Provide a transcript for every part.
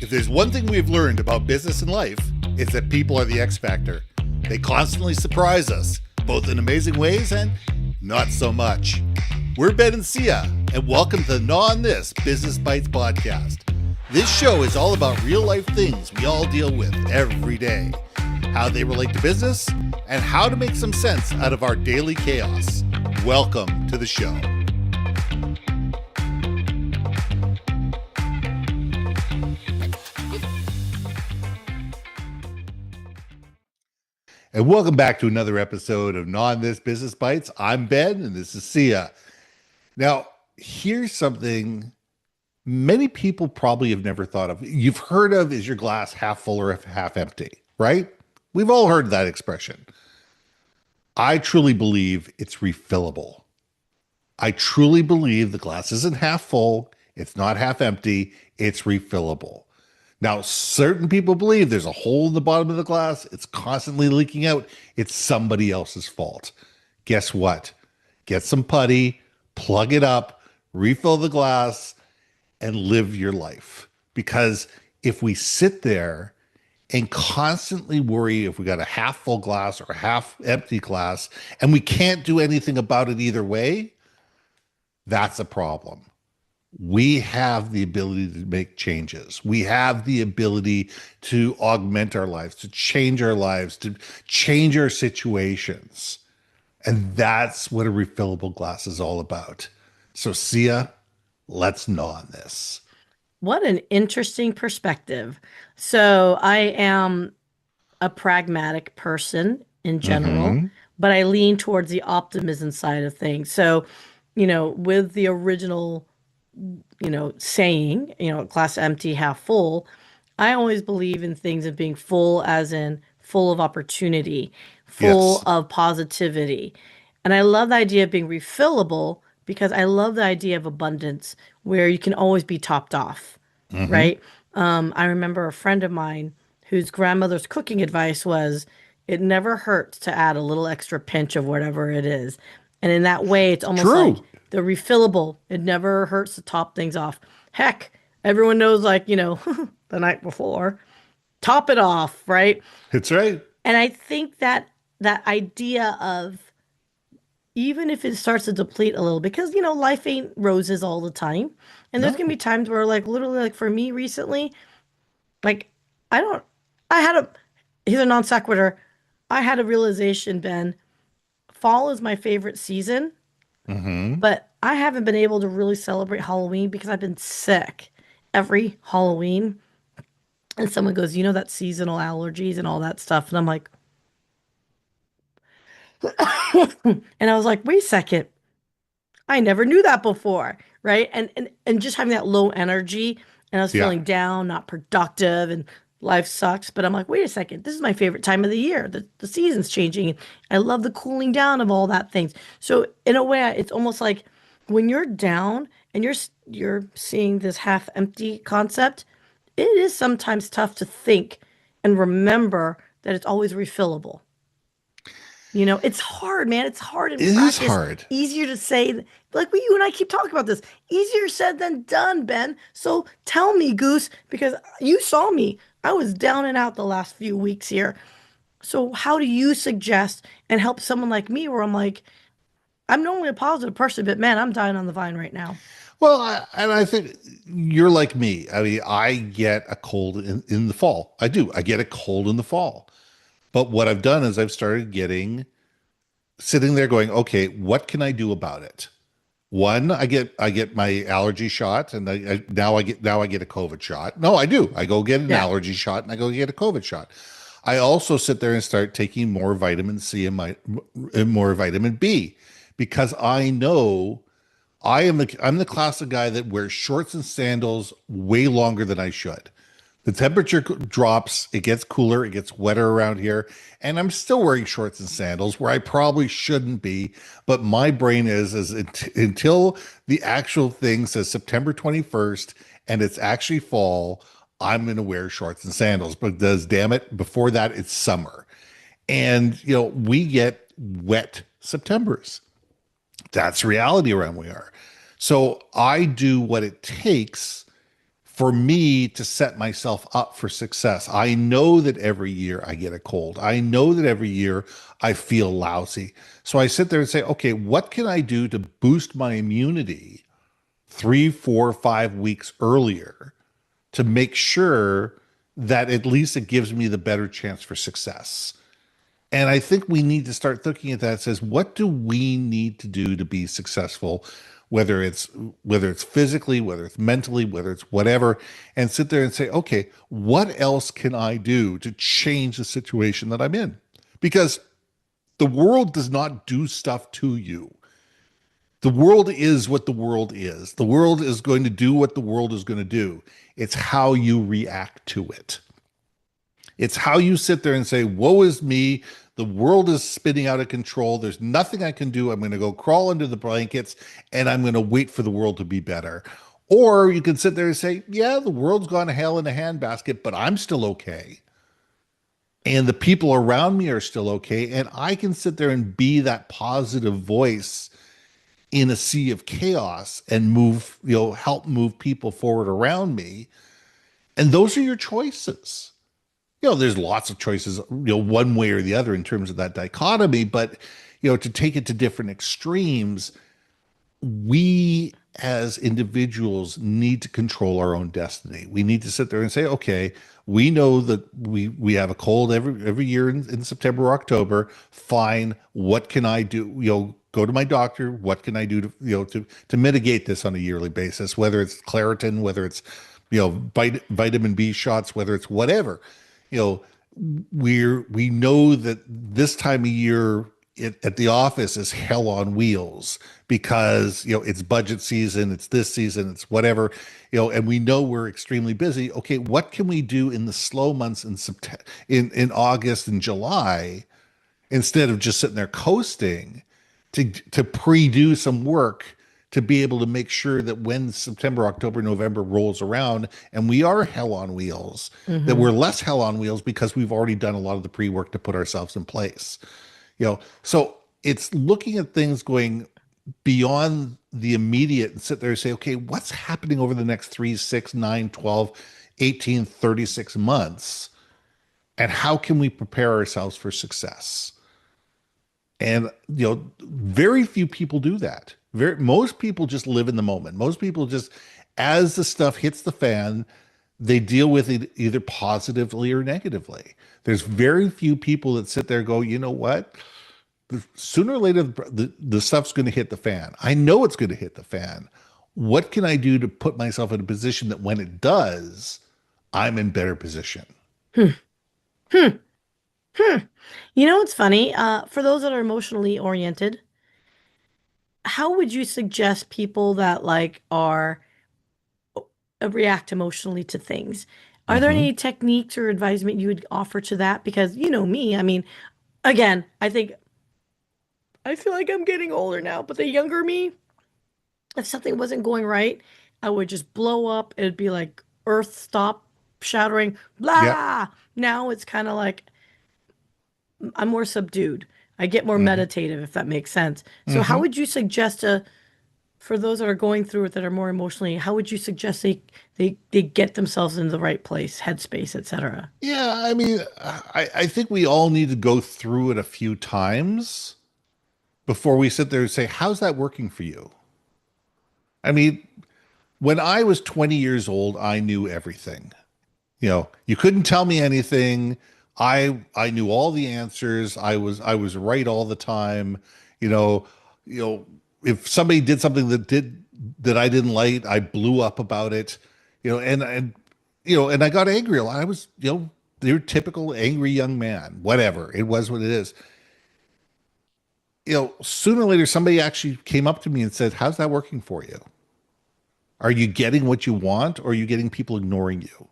If there's one thing we've learned about business and life, it's that people are the X factor. They constantly surprise us, both in amazing ways and not so much. We're Ben and Syya, and welcome to the Gnaw On This Business Bites podcast. This show is all about real life things we all deal with every day, how they relate to business, and how to make some sense out of our daily chaos. Welcome to the show. And welcome back to another episode of Gnaw On This Business Bites. I'm Ben, and this is Syya. Now, here's something many people probably have never thought of. You've heard of, is your glass half full or half empty, right? We've all heard that expression. I truly believe it's refillable. I truly believe the glass isn't half full, it's not half empty, it's refillable. Now, certain people believe there's a hole in the bottom of the glass, it's constantly leaking out, it's somebody else's fault. Guess what? Get some putty, plug it up, refill the glass, and live your life. Because if we sit there and constantly worry if we got a half full glass or a half empty glass, and we can't do anything about it either way, that's a problem. We have the ability to make changes. We have the ability to augment our lives, to change our lives, to change our situations. And that's what a refillable glass is all about. So, Syya, let's gnaw on this. What an interesting perspective. So I am a pragmatic person in general, but I lean towards the optimism side of things. So, with the original, saying, glass empty, half full, I always believe in things of being full as in full of opportunity, full Yes. of positivity. And I love the idea of being refillable because I love the idea of abundance where you can always be topped off, right? I remember a friend of mine whose grandmother's cooking advice was it never hurts to add a little extra pinch of whatever it is. And in that way, it's almost like True. the refillable. It never hurts to top things off. Heck, everyone knows, like, the night before, top it off, right? It's right. And I think that that idea of even if it starts to deplete a little, because life ain't roses all the time, and there's gonna be No. times where, like, literally, like for me recently, like I don't, I had a here's a non sequitur. I had a realization, Ben. Fall is my favorite season, Mm-hmm. but I haven't been able to really celebrate Halloween because I've been sick every Halloween. And someone goes, that seasonal allergies and all that stuff, and I'm like, and I was like, wait a second. I never knew that before, right? And just having that low energy, and I was Yeah. feeling down, not productive, and life sucks. But I'm like, wait a second, this is my favorite time of the year. The season's changing. I love the cooling down of all that things. So in a way, it's almost like when you're down and you're seeing this half empty concept, it is sometimes tough to think and remember that it's always refillable. It's hard, man. It's hard in It is practice. hard. Easier to say, like you and I keep talking about this. Easier said than done, Ben. So tell me, Goose, because you saw me. I was down and out the last few weeks here. So how do you suggest and help someone like me where I'm like, I'm normally a positive person, but man, I'm dying on the vine right now. Well, and I think you're like me. I mean, I get a cold in the fall. I do. I get a cold in the fall. But what I've done is I've started sitting there going, okay, what can I do about it? One, I get my allergy shot, and now I get a COVID shot. No, I do. I go get an Yeah. allergy shot, and I go get a COVID shot. I also sit there and start taking more vitamin C and more vitamin B because I know I'm the class of guy that wears shorts and sandals way longer than I should. The temperature drops, it gets cooler, it gets wetter around here, and I'm still wearing shorts and sandals where I probably shouldn't be, but my brain until the actual thing says September 21st and it's actually fall, I'm going to wear shorts and sandals because damn it, before that it's summer. And we get wet Septembers. That's reality around we are. So I do what it takes for me to set myself up for success. I know that every year I get a cold. I know that every year I feel lousy. So I sit there and say, okay, what can I do to boost my immunity 3, 4, 5 weeks earlier to make sure that at least it gives me the better chance for success? And I think we need to start looking at that and says, what do we need to do to be successful, whether it's physically, whether it's mentally, whether it's whatever, and sit there and say, okay, what else can I do to change the situation that I'm in? Because the world does not do stuff to you. The world is what the world is. The world is going to do what the world is going to do. It's how you react to it. It's how you sit there and say, woe is me. The world is spinning out of control. There's nothing I can do. I'm going to go crawl under the blankets and I'm going to wait for the world to be better. Or you can sit there and say, yeah, the world's gone to hell in a handbasket, but I'm still okay. And the people around me are still okay. And I can sit there and be that positive voice in a sea of chaos and move, help move people forward around me. And those are your choices. There's lots of choices, one way or the other in terms of that dichotomy, but, to take it to different extremes, we as individuals need to control our own destiny. We need to sit there and say, okay, we know that we have a cold every year in September or October. Fine. What can I do? Go to my doctor. What can I do to mitigate this on a yearly basis? Whether it's Claritin, whether it's vitamin B shots, whether it's whatever. We know that this time of year at the office is hell on wheels because it's budget season, it's this season, it's whatever, and we know we're extremely busy. Okay, what can we do in the slow months in September, in August and July, instead of just sitting there coasting, to pre-do some work to be able to make sure that when September, October, November rolls around and we are hell on wheels, that we're less hell on wheels because we've already done a lot of the pre-work to put ourselves in place. So it's looking at things going beyond the immediate and sit there and say, okay, what's happening over the next 3, 6, 9, 12, 18, 36 months? And how can we prepare ourselves for success? And, very few people do that. Most people just live in the moment. Most people just, as the stuff hits the fan, they deal with it either positively or negatively. There's very few people that sit there and go, you know what? Sooner or later, the stuff's going to hit the fan. I know it's going to hit the fan. What can I do to put myself in a position that when it does, I'm in better position? Hmm. Hmm. Hmm. What's funny? For those that are emotionally oriented, how would you suggest people that react emotionally to things? Are there Hmm. any techniques or advisement you would offer to that? Because you know me, I mean, again, I feel like I'm getting older now, but the younger me, if something wasn't going right, I would just blow up. It'd be like earth stop shattering, Yeah. blah. Now it's kind of like I'm more subdued. I get more Hmm. meditative, if that makes sense. So how Hmm. would you suggest for those that are going through it that are more emotionally, how would you suggest they get themselves in the right place, headspace, etc.? Yeah, I mean, I think we all need to go through it a few times before we sit there and say, how's that working for you? I mean, when I was 20 years old, I knew everything. You couldn't tell me anything. I knew all the answers. I was right all the time. You know, you know, if somebody did something that I didn't like, I blew up about it. And I got angry a lot. I was, your typical angry young man. Whatever. It was what it is. Sooner or later somebody actually came up to me and said, "How's that working for you? Are you getting what you want, or are you getting people ignoring you?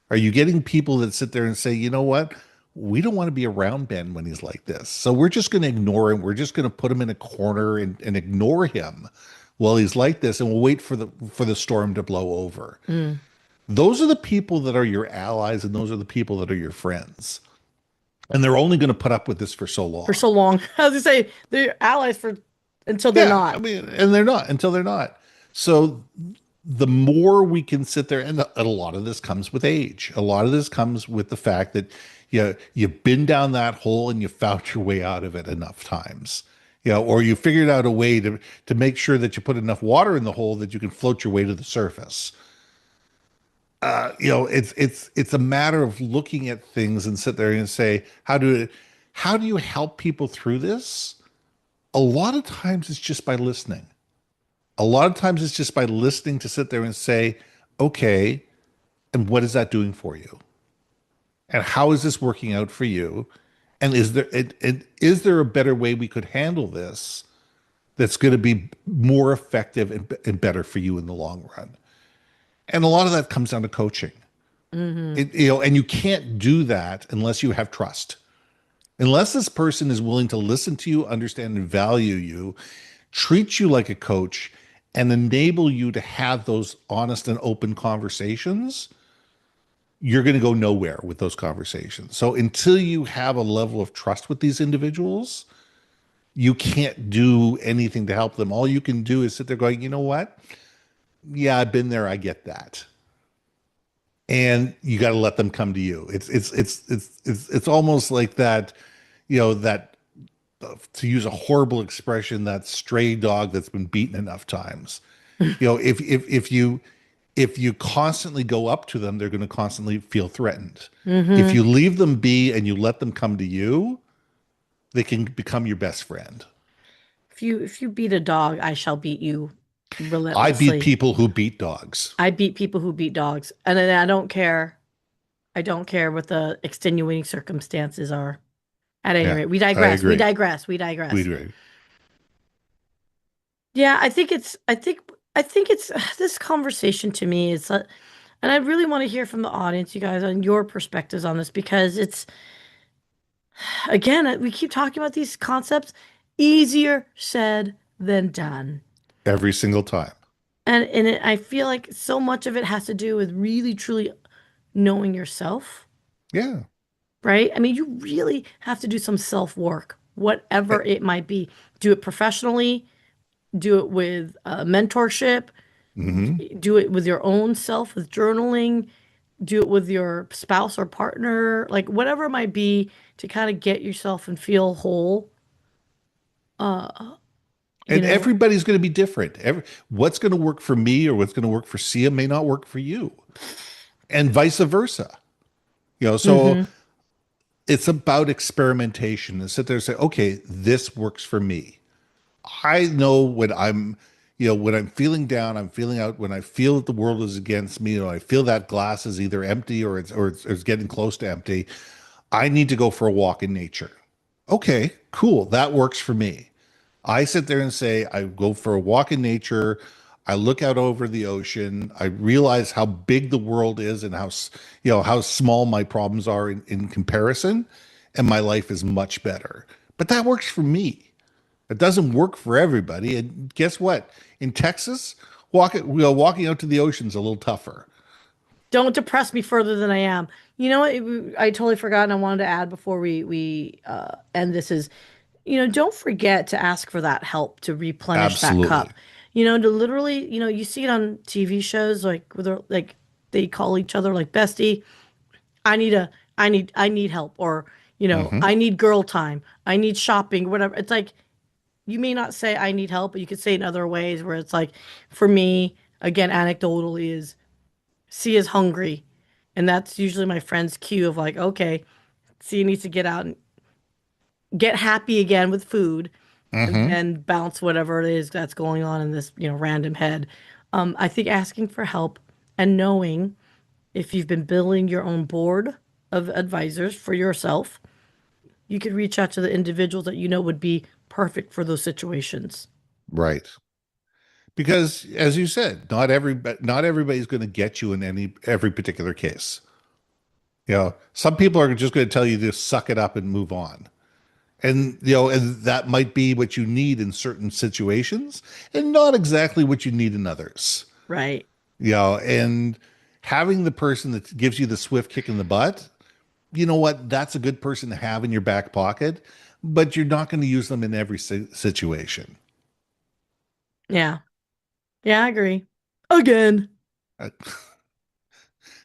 Are you getting people that sit there and say, you know what? We don't want to be around Ben when he's like this. So we're just going to ignore him. We're just going to put him in a corner and ignore him while he's like this, and we'll wait for the storm to blow over." Mm. Those are the people that are your allies, and those are the people that are your friends. And they're only going to put up with this for so For long. so long. I was gonna say they're allies for until they're Yeah, I not. mean, and they're not until they're not. So the more we can sit there, and a lot of this comes with age. A lot of this comes with the fact that you've been down that hole and you found your way out of it enough times. Or you figured out a way to make sure that you put enough water in the hole that you can float your way to the surface. It's a matter of looking at things and sit there and say, how do you help people through this? A lot of times it's just by listening. A lot of times it's just by listening to sit there and say, okay, and what is that doing for you? And how is this working out for you? And is there a better way we could handle this that's going to be more effective and better for you in the long run? And a lot of that comes down to coaching. Hmm. And you can't do that unless you have trust. Unless this person is willing to listen to you, understand and value you, treat you like a coach, and enable you to have those honest and open conversations, you're going to go nowhere with those conversations. So until you have a level of trust with these individuals, you can't do anything to help them. All you can do is sit there going, you know what? Yeah, I've been there. I get that. And you got to let them come to you. It's almost like that, that to use a horrible expression, that stray dog that's been beaten enough times. If you constantly go up to them, they're going to constantly feel threatened. If Hmm. you leave them be and you let them come to you, they can become your best friend. If you beat a dog, I shall beat you I beat relentlessly. people who beat dogs. I beat people who beat dogs, and then I don't care. I don't care what the extenuating circumstances are. At any Yeah, rate, we I digress. We agree. digress. We We digress. agree. Yeah, I think it's. I think it's this conversation to me is, and I really want to hear from the audience, you guys, on your perspectives on this because it's again we keep talking about these concepts, easier said than done. Every single time. I feel like so much of it has to do with really truly knowing yourself, Yeah. right? I mean, you really have to do some self work, whatever it might be. Do it professionally, do it with mentorship, Mm-hmm. do it with your own self, with journaling, do it with your spouse or partner, like whatever it might be to kind of get yourself and feel whole. Uh, you And know, everybody's going to be different. What's going to work for me or what's going to work for Sia may not work for you, and vice versa. So hmm. it's about experimentation and sit there and say, okay, this works for me. I know when I'm feeling down, I'm feeling out, when I feel that the world is against me, I feel that glass is either empty or it's getting close to empty. I need to go for a walk in nature. Okay, cool. That works for me. I sit there and say, I go for a walk in nature. I look out over the ocean. I realize how big the world is and how small my problems are in comparison, and my life is much better. But that works for me. It doesn't work for everybody. And guess what? In Texas, walking out to the ocean is a little tougher. Don't depress me further than I am. You know what? I totally forgot, and I wanted to add before we end this is, don't forget to ask for that help to replenish that Absolutely. cup. To literally, you see it on TV shows like like they call each other like bestie. I need help, or Hmm. I need girl time. I need shopping, whatever. It's like you may not say I need help, but you could say it in other ways where it's like, for me, again, anecdotally is C is hungry. And that's usually my friend's cue of like, okay, C needs to get out and get happy again with food and Hmm. then bounce whatever it is that's going on in this, random head. I think asking for help and knowing if you've been building your own board of advisors for yourself, you could reach out to the individuals that you know would be perfect for those situations. Right. Because as you said, not everybody's going to get you in every particular case. Some people are just going to tell you to suck it up and move on. And that might be what you need in certain situations and not exactly what you need in others. Right. And having the person that gives you the swift kick in the butt, you know what? That's a good person to have in your back pocket, but you're not going to use them in every situation. Yeah. Yeah, I agree. Again. Uh,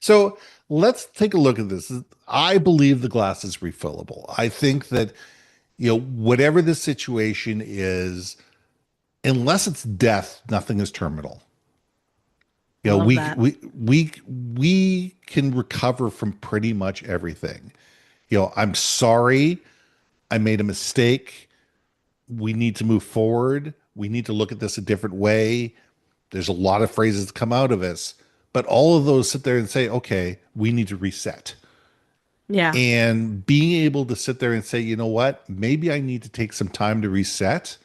So let's take a look at this. I believe the glass is refillable. I think that, whatever the situation is, unless it's death, nothing is terminal. I You know, love we that. we we we can recover from pretty much everything. I'm sorry, I made a mistake. We need to move forward. We need to look at this a different way. There's a lot of phrases that come out of us, but all of those sit there and say, okay, we need to reset. Yeah. And being able to sit there and say, you know what, maybe I need to take some time to reset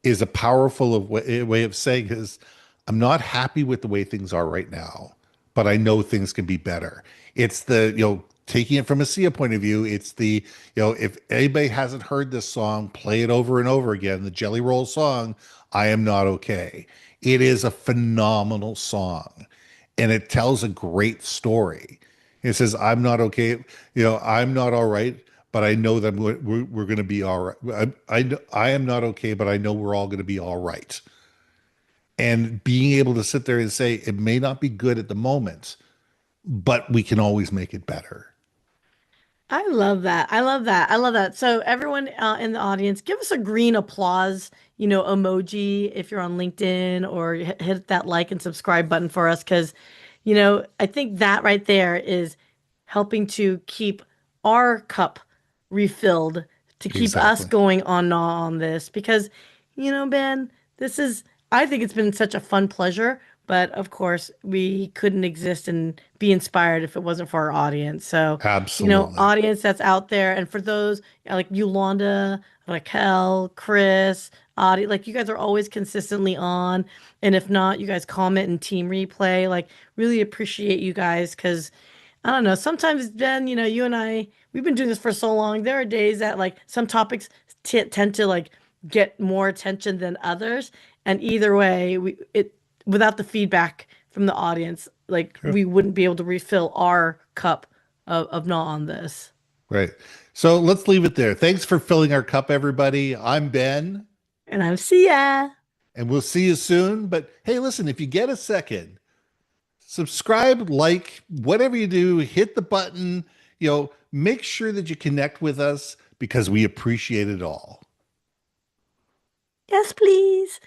is a powerful way of saying is I'm not happy with the way things are right now, but I know things can be better. It's the, taking it from a Sia point of view, it's the, if anybody hasn't heard this song, play it over and over again, the Jelly Roll song, I Am Not Okay. It is a phenomenal song and it tells a great story. It says, I'm not okay, I'm not all right, but I know that we're going to be all right. I am not okay, but I know we're all going to be all right. And being able to sit there and say, it may not be good at the moment, but we can always make it better. I love that. I love that. I love that. So everyone in the audience, give us a green applause, emoji if you're on LinkedIn or hit that like and subscribe button for us because, I think that right there is helping to keep our cup refilled, to keep us Exactly. going on this because, Ben, this is I think it's been such a fun pleasure, but of course we couldn't exist and be inspired if it wasn't for our audience. So Absolutely. audience that's out there. And for those like Yolanda, Raquel, Chris, Audie, like you guys are always consistently on. And if not, you guys comment and team replay. Like really appreciate you guys because I don't know. Sometimes Ben, you and I, we've been doing this for so long. There are days that like some topics tend to like get more attention than others. And either way, without the feedback from the audience, like Sure. we wouldn't be able to refill our cup of Gnaw On This. Right. So let's leave it there. Thanks for filling our cup, everybody. I'm Ben, And I'm Sia. and we'll see you soon. But hey, listen, if you get a second, subscribe, like, whatever you do, hit the button, make sure that you connect with us because we appreciate it all. Yes, please.